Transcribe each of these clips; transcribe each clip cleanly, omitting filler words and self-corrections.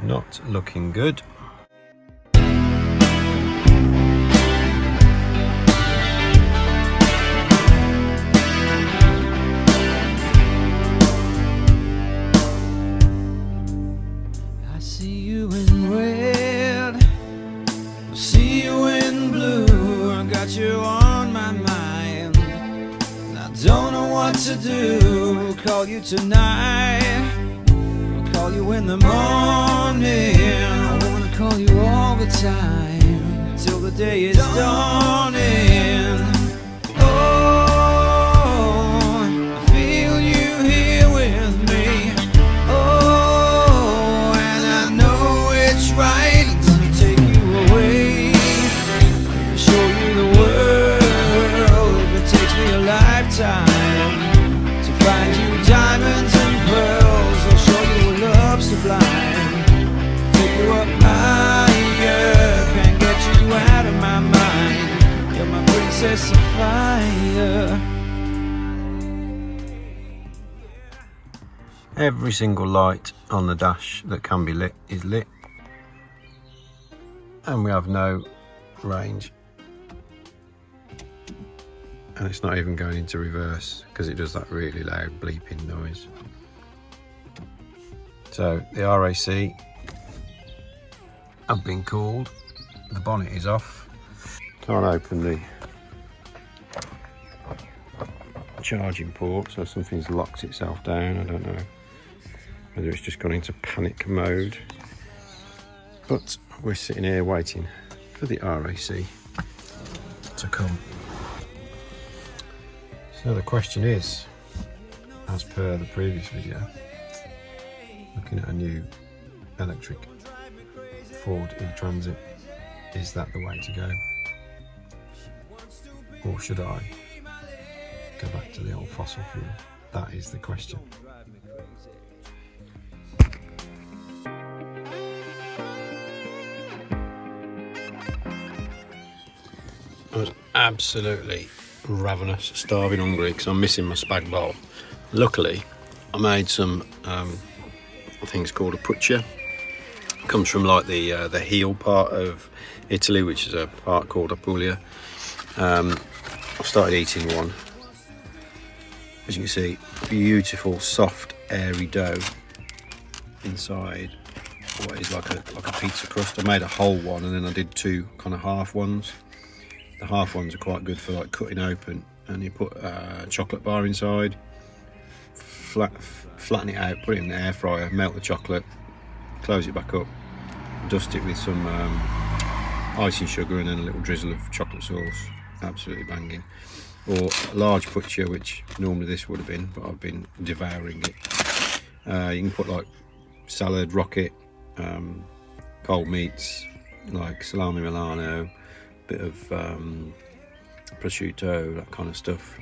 Not looking good. I see you in red, I see you in blue, I got you on my mind, and I don't know what to do. Call you tonight, call you in the morning, I wanna call you all the time, till the day is dawning. Oh, I feel you here with me. Oh, and I know it's right. I'm gonna take you away, show you the world. It takes me a lifetime to find you diamonds and pearls. I'll show you a love sublime, take you up higher, can't get you out of my mind. You're my princess of fire. Every single light on the dash that can be lit is lit, and we have no range, and it's not even going into reverse because it does that really loud bleeping noise. So the RAC have been called, the bonnet is off, can't open the charging port, so something's locked itself down. I don't know whether it's just gone into panic mode, but we're sitting here waiting for the RAC to come. So the question is, as per the previous video, looking at a new electric Ford e-Transit, is that the way to go, or should I go back to the old fossil fuel? That is the question. I was absolutely ravenous, starving hungry because I'm missing my spag bowl. Luckily, I made some, I think it's called a puccia. It comes from like the heel part of Italy, which is a part called Apulia. I've started eating one. As you can see, beautiful, soft, airy dough inside what is like a pizza crust. I made a whole one and then I did two kind of half ones. The half ones are quite good for like cutting open, and you put a chocolate bar inside, flatten it out, put it in the air fryer, melt the chocolate, close it back up, dust it with some icing sugar and then a little drizzle of chocolate sauce. Absolutely banging. Or a large puccia, which normally this would have been, but I've been devouring it. You can put like salad, rocket, cold meats like salami Milano, bit of prosciutto, that kind of stuff,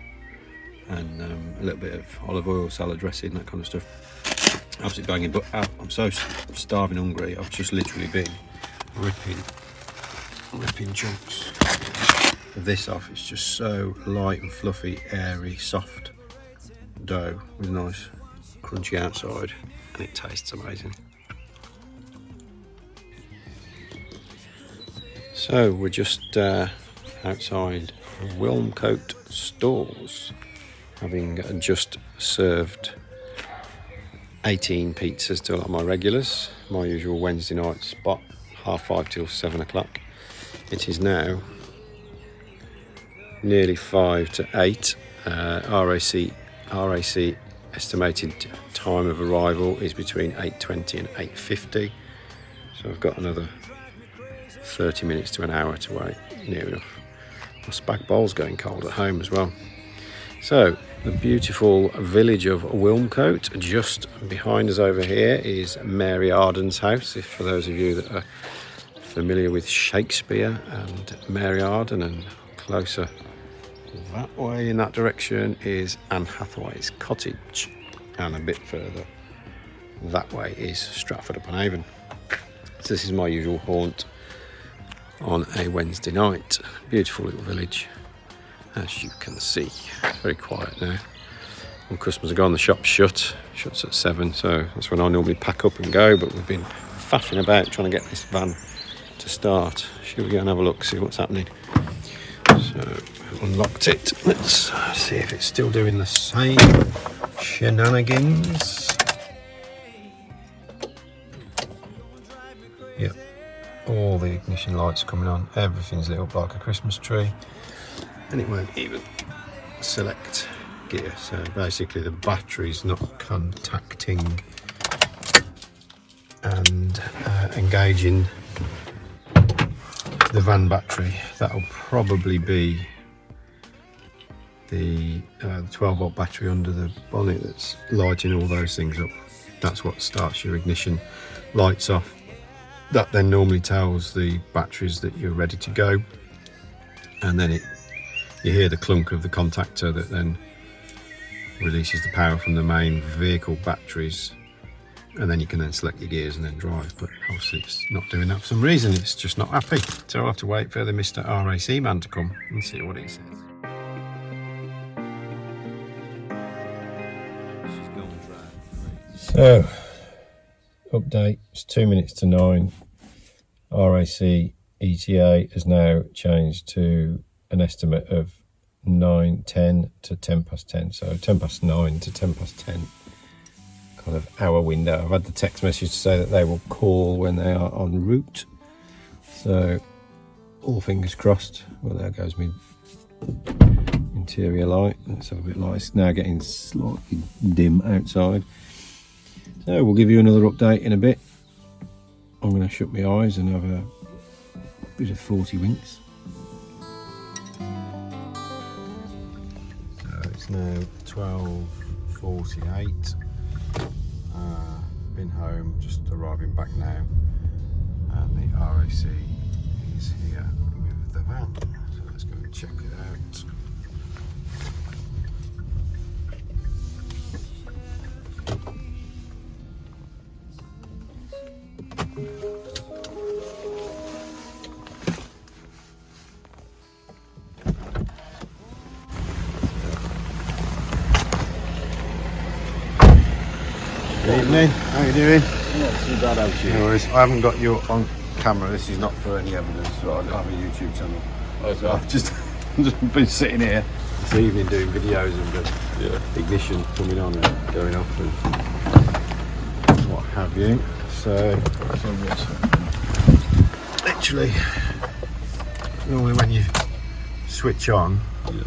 and a little bit of olive oil, salad dressing, that kind of stuff. Absolutely banging. But I'm so starving hungry, I've just literally been ripping chunks of this off. It's just so light and fluffy, airy, soft dough with a nice crunchy outside, and it tastes amazing. So we're just outside Wilmcote Stores, having just served 18 pizzas to a lot of my regulars, my usual Wednesday night spot, 5:30 till 7 o'clock. It is now nearly 5 to 8. RAC estimated time of arrival is between 8:20 and 8:50, so I've got another 30 minutes to an hour to wait, near enough. My spag bowl's going cold at home as well. So the beautiful village of Wilmcote, just behind us over here is Mary Arden's house, if for those of you that are familiar with Shakespeare and Mary Arden, and closer that way in that direction is Anne Hathaway's cottage, and a bit further that way is Stratford upon Avon. So this is my usual haunt on a Wednesday night. Beautiful little village, as you can see. It's very quiet now. When customers are gone, the shop's shuts at 7, so that's when I normally pack up and go, but we've been faffing about trying to get this van to start. Should we go and have a look, see what's happening? So I've unlocked it. Let's see if it's still doing the same shenanigans. Yep, all the ignition lights coming on, everything's lit up like a Christmas tree, and it won't even select gear. So basically the battery's not contacting and engaging the van battery. That'll probably be the 12 volt battery under the bonnet that's lighting all those things up. That's what starts your ignition lights off. That then normally tells the batteries that you're ready to go, and then you hear the clunk of the contactor that then releases the power from the main vehicle batteries, and then you can then select your gears and then drive. But obviously it's not doing that for some reason. It's just not happy, so I'll have to wait for the Mr. RAC man to come and see what he says. So update, it's 2 minutes to 9. RAC ETA has now changed to an estimate of 9:10 to 10 past 10. So 10 past 9 to 10 past 10 kind of hour window. I've had the text message to say that they will call when they are en route. So all fingers crossed. Well, there goes my interior light. Let's have a bit of light. It's now getting slightly dim outside. So we'll give you another update in a bit. I'm going to shut my eyes and have a bit of 40 winks. So it's now 12:48. Been home, just arriving back now, and the RAC is here with the van. So let's go and check it out. Good evening, how are you doing? Not too bad, actually. No worries. I haven't got you on camera, this is not for any evidence, so I don't have a YouTube channel. Okay. I've just been sitting here this evening doing videos of the ignition coming on and going off and what have you. So what's literally, normally when you switch on, you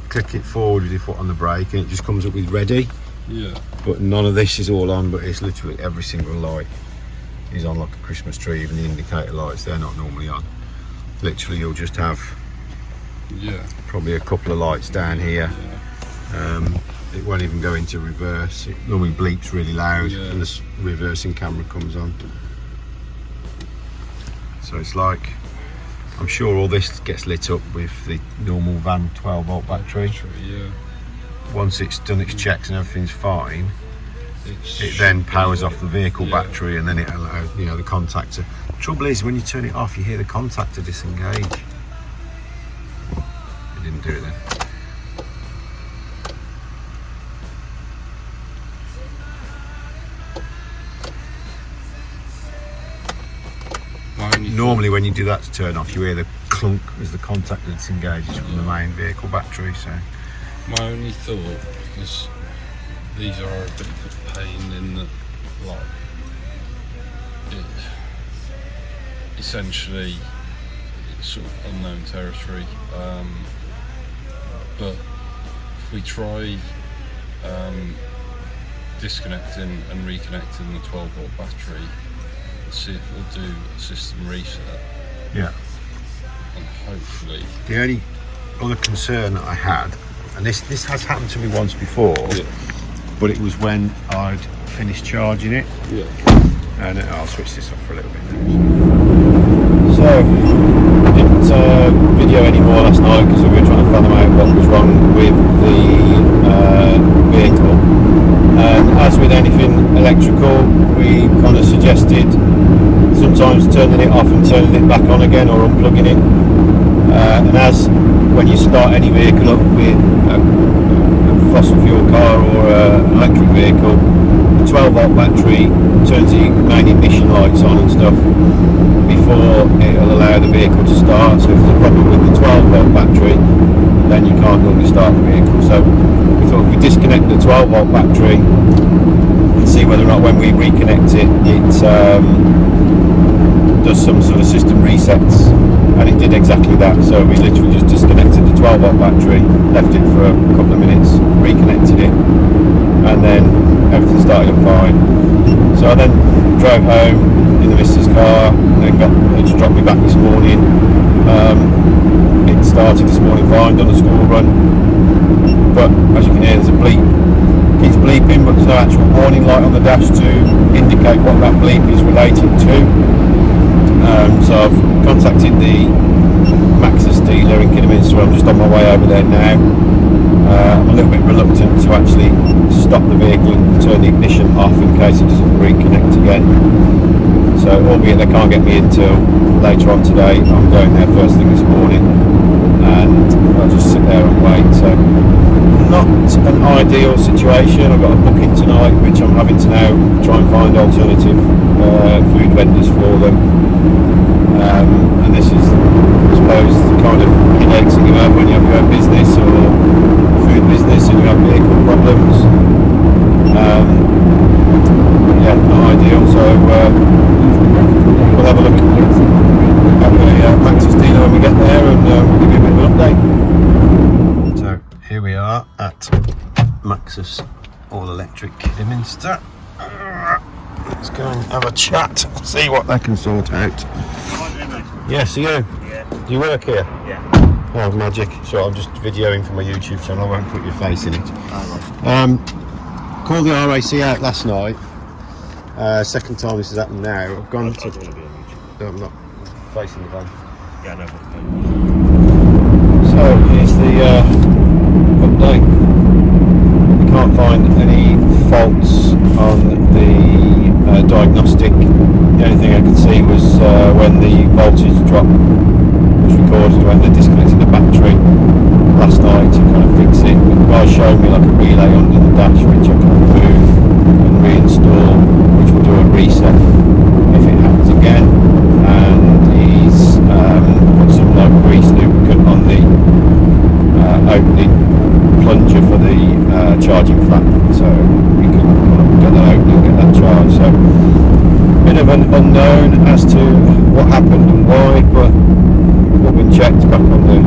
click it forward with your foot on the brake and it just comes up with ready. Yeah. But none of this is all on, but it's literally every single light is on like a Christmas tree. Even the indicator lights, they're not normally on. Literally you'll just have probably a couple of lights down here. It won't even go into reverse. It normally bleeps really loud and the reversing camera comes on. So it's like, I'm sure all this gets lit up with the normal van 12 volt battery. Once it's done its checks and everything's fine, it then powers off the vehicle battery, and then it allows, the contactor. The trouble is, when you turn it off, you hear the contactor disengage. It didn't do it then. Normally when you do that to turn off, you hear the clunk as the contactor disengages from the main vehicle battery. So my only thought, because these are a bit of a pain in the essentially it's sort of unknown territory, but if we try disconnecting and reconnecting the 12 volt battery, see if it'll do a system reset. Yeah. And hopefully. The only other concern that I had, and this has happened to me once before, but it was when I'd finished charging it. And I'll switch this off for a little bit now. So, I didn't video anymore last night because we were trying to fathom out what was wrong with the vehicle. And as with anything electrical, we kind of suggested sometimes turning it off and turning it back on again, or unplugging it. And as when you start any vehicle up with a fossil fuel car or an electric vehicle, the the 12 volt battery, turns the main ignition lights on and stuff before it'll allow the vehicle to start. So if there's a problem with the 12 volt battery, then you can't normally start the vehicle. So we thought if we disconnect the 12 volt battery and see whether or not when we reconnect it, it does some sort of system resets, and it did exactly that. So we literally just disconnected the 12 volt battery, left it for a couple of minutes, reconnected it, and then everything started up fine. So I then drove home in the missus' car, and then got her to drop me back this morning. It started this morning fine, done a school run, but as you can hear, there's a bleep. It keeps bleeping, but there's no actual warning light on the dash to indicate what that bleep is related to. So I've contacted the Maxus dealer in Kidderminster. I'm just on my way over there now. I'm a little bit reluctant to actually stop the vehicle and turn the ignition off in case it doesn't reconnect again. So albeit they can't get me until later on today, I'm going there first thing this morning, and I'll just sit there and wait. So not an ideal situation. I've got a booking tonight which I'm having to now try and find alternative food vendors for them. And this is, I suppose, the kind of headaches that you have when you have your own business or food business and you have vehicle problems. Yeah, not ideal. So we'll have a look at the Maxus dealer when we get there, and we'll give you a bit of an update. So here we are at Maxus All Electric Kidderminster. Let's go and have a chat, see what they can sort out. Yes, you? Yeah. Do you work here? Yeah. Oh, magic. So I'm just videoing for my YouTube channel, I won't put your face in it. Called the RAC out last night. Second time this has happened now. I've gone to... No, I'm not facing the van. Yeah, no. So here's the update. We can't find any faults on the diagnostic. The only thing I could see was when the voltage drop was recorded when they disconnected the battery last night to kind of fix it. The guy showed me like a relay under the dash which I can remove and reinstall, which will do a reset if it happens again. And he's put some like grease lubricant on the opening plunger for the charging flap, so we can kind of get that open and get that charged. So bit of an unknown as to what happened and why, but we've been checked. Back on the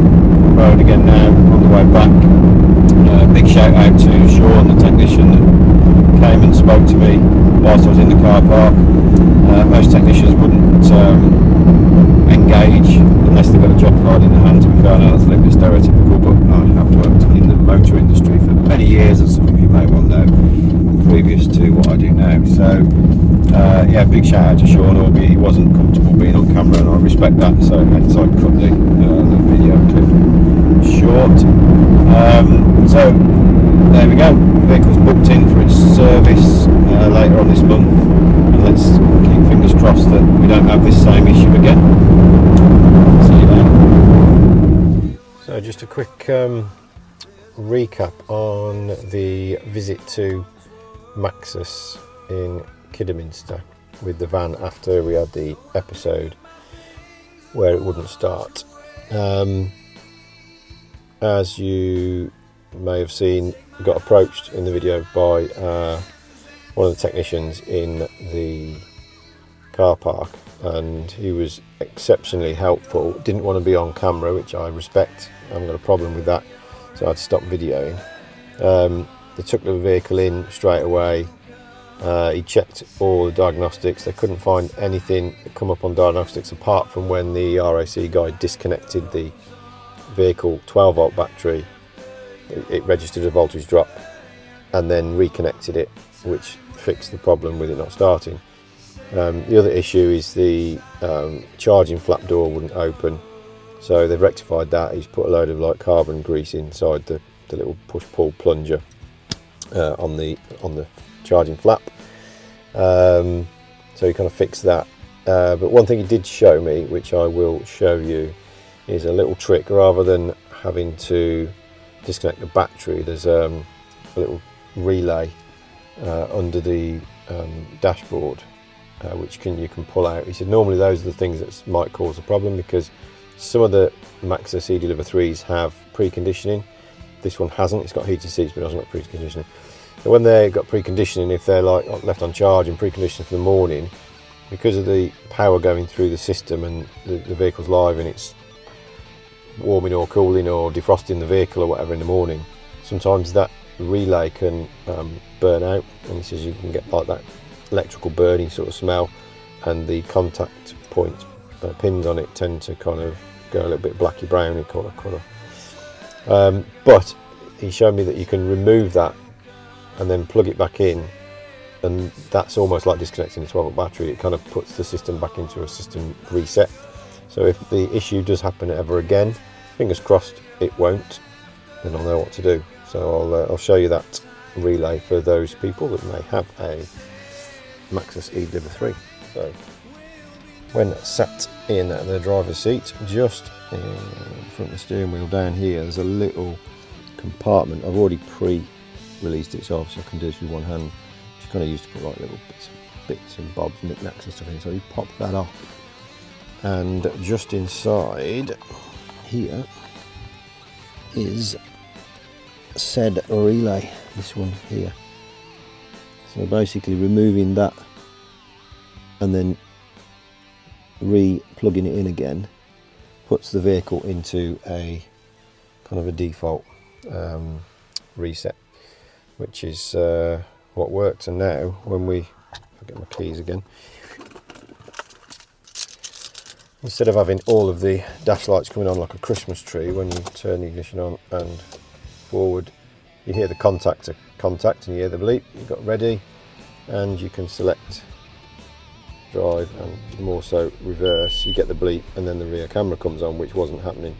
road again now on the way back. Big shout out to Sean, the technician that came and spoke to me whilst I was in the car park. Most technicians wouldn't engage unless they've got a job card in the hand. To be fair, I know that's a little bit stereotypical, but I have worked in the motor industry for many years, as some of you may well know, previous to what I do now. So yeah, big shout out to Sean, albeit he wasn't comfortable being on camera, and I respect that, so hence I cut the video clip short. So there we go, the vehicle's booked in for its service later on this month, and let's keep fingers crossed that we don't have this same issue again. See you later. So just a quick recap on the visit to Maxus in Kidderminster with the van after we had the episode where it wouldn't start. As you may have seen, we got approached in the video by one of the technicians in the car park, and he was exceptionally helpful. Didn't want to be on camera, which I respect. I haven't got a problem with that, so I had to stop videoing. They took the vehicle in straight away. He checked all the diagnostics. They couldn't find anything that come up on diagnostics apart from when the RAC guy disconnected the vehicle 12 volt battery. It registered a voltage drop and then reconnected it, which fixed the problem with it not starting. The other issue is the charging flap door wouldn't open, so they've rectified that. He's put a load of like carbon grease inside the little push-pull plunger on the charging flap, so he kind of fixed that. But one thing he did show me, which I will show you, is a little trick. Rather than having to disconnect the battery, there's a little relay under the dashboard, which you can pull out. He said normally those are the things that might cause a problem, because some of the Maxus eDeliver 3s have preconditioning. This one hasn't. It's got heated seats but it hasn't got preconditioning. So when they've got preconditioning, if they're like left on charge and preconditioned for the morning, because of the power going through the system and the vehicle's live and it's warming or cooling or defrosting the vehicle or whatever in the morning, sometimes that relay can burn out, and he says you can get like that electrical burning sort of smell, and the contact point pins on it tend to kind of go a little bit blacky browny colour. But he showed me that you can remove that and then plug it back in, and that's almost like disconnecting a 12-volt battery. It kind of puts the system back into a system reset. So if the issue does happen ever again, fingers crossed it won't, then I'll know what to do. So I'll show you that relay for those people that may have a Maxus eDeliver 3. So when sat in the driver's seat, just in front of the steering wheel down here, there's a little compartment. I've already pre-released it, so obviously I can do this with one hand. Just kind of used to put like little bits and bobs, knickknacks and stuff in. So you pop that off, and just inside here is said relay, this one here. So basically removing that and then re-plugging it in again puts the vehicle into a kind of a default reset, which is what works. And now when we, I'll get my keys again, instead of having all of the dash lights coming on like a Christmas tree, when you turn the ignition on and forward, you hear the contact and you hear the bleep. You've got ready, and you can select drive and more so reverse. You get the bleep and then the rear camera comes on, which wasn't happening.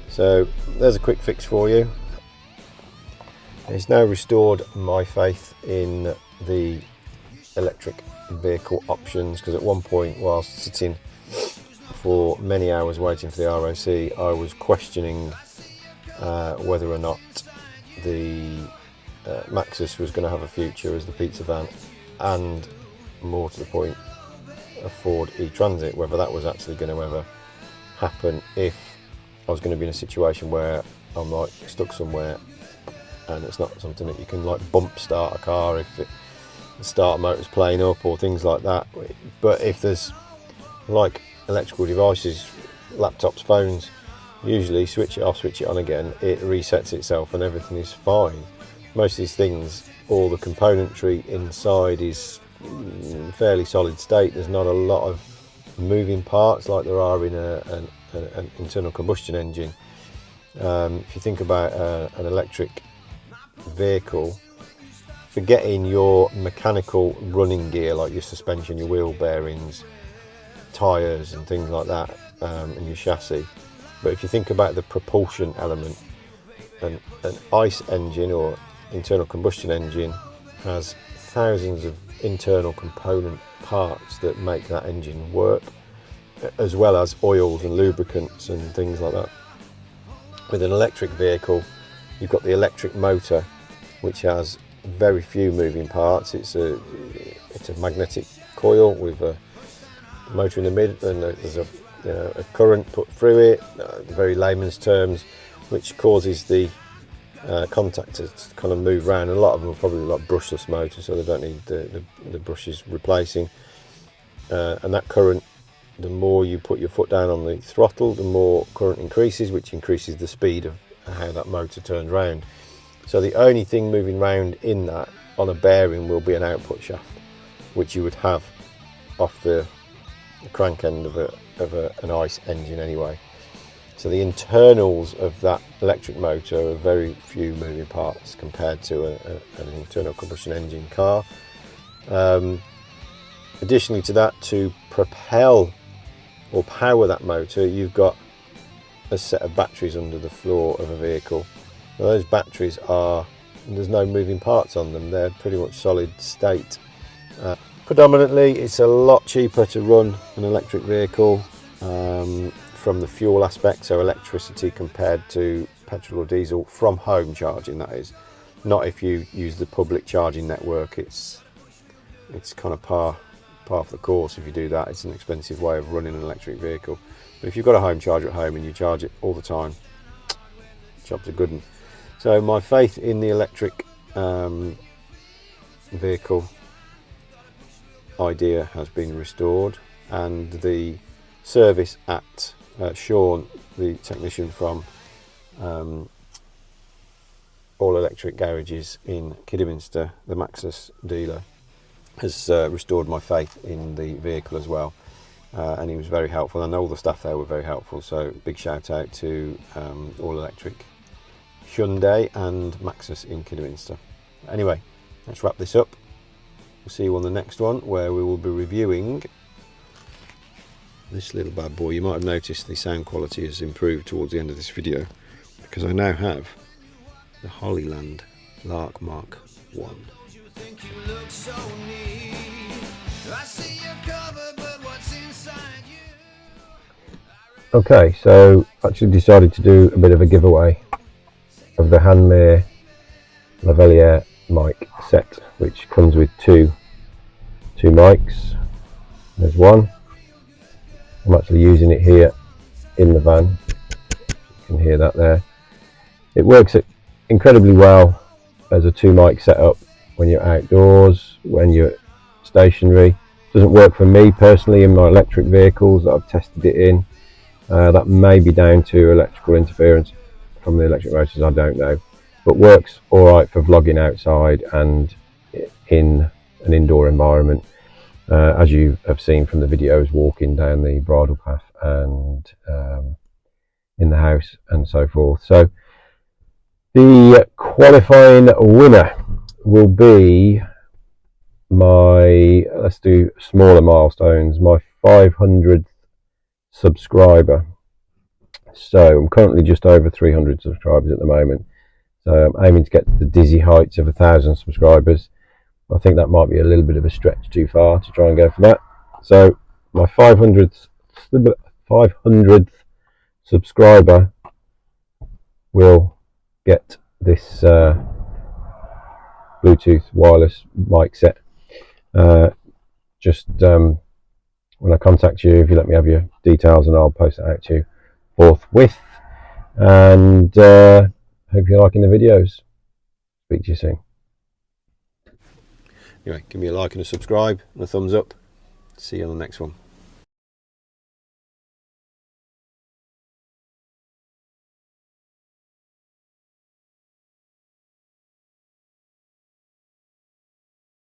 So there's a quick fix for you. It's now restored my faith in the electric vehicle options, because at one point whilst sitting for many hours waiting for the ROC, I was questioning whether or not the Maxus was going to have a future as the pizza van, and more to the point, a Ford e-Transit, whether that was actually going to ever happen, if I was going to be in a situation where I'm like stuck somewhere and it's not something that you can like bump start a car if the starter motor's playing up or things like that. But if there's like electrical devices, laptops, phones, usually switch it off, switch it on again, it resets itself and everything is fine. Most of these things, all the componentry inside is fairly solid state. There's not a lot of moving parts like there are in an internal combustion engine. If you think about an electric vehicle, forgetting your mechanical running gear like your suspension, your wheel bearings, tyres and things like that, and your chassis. But if you think about the propulsion element, an ICE engine or internal combustion engine has thousands of internal component parts that make that engine work, as well as oils and lubricants and things like that. With an electric vehicle, you've got the electric motor, which has very few moving parts. It's a magnetic coil with a motor in the middle, and there's a current put through it, in very layman's terms, which causes the contact to kind of move around. And a lot of them are probably like brushless motors, so they don't need the brushes replacing. And that current, the more you put your foot down on the throttle, the more current increases, which increases the speed of how that motor turns round. So the only thing moving round in that on a bearing will be an output shaft, which you would have off the crank end of an ICE engine anyway. So the internals of that electric motor are very few moving parts compared to an internal combustion engine car. Additionally to that, to propel or power that motor, you've got a set of batteries under the floor of a vehicle. Now those batteries there's no moving parts on them, they're pretty much solid state. Predominantly it's a lot cheaper to run an electric vehicle from the fuel aspect, so electricity compared to petrol or diesel from home charging, that is. Not if you use the public charging network. It's kind of par for the course. If you do that, it's an expensive way of running an electric vehicle. But if you've got a home charger at home and you charge it all the time, job's a good one. So my faith in the electric vehicle idea has been restored, and the service at Sean, the technician from All Electric Garages in Kidderminster, the Maxus dealer, has restored my faith in the vehicle as well, and he was very helpful, and all the staff there were very helpful. So big shout out to All Electric Hyundai and Maxus in Kidderminster. Anyway, let's wrap this up. We'll see you on the next one, where we will be reviewing this little bad boy. You might have noticed the sound quality has improved towards the end of this video, because I now have the Hollyland Lark Mark 1. Okay, so actually decided to do a bit of a giveaway of the Hanmere lavalier mic set, which comes with two mics. There's one. I'm actually using it here in the van. You can hear that there. It works incredibly well as a 2 mic setup when you're outdoors, when you're stationary. It doesn't work for me personally in my electric vehicles that I've tested it in. That may be down to electrical interference from the electric motors, I don't know, but works all right for vlogging outside and in an indoor environment, as you have seen from the videos, walking down the bridle path and in the house and so forth. So the qualifying winner will be my, let's do smaller milestones, my 500th subscriber. So I'm currently just over 300 subscribers at the moment, so I'm aiming to get to the dizzy heights of 1,000 subscribers. I think that might be a little bit of a stretch too far to try and go for that. So my 500th subscriber will get this Bluetooth wireless mic set. Just when I contact you, if you let me have your details, and I'll post it out to you forthwith. And hope you're liking the videos. Speak to you soon. Anyway, give me a like and a subscribe and a thumbs up. See you on the next one.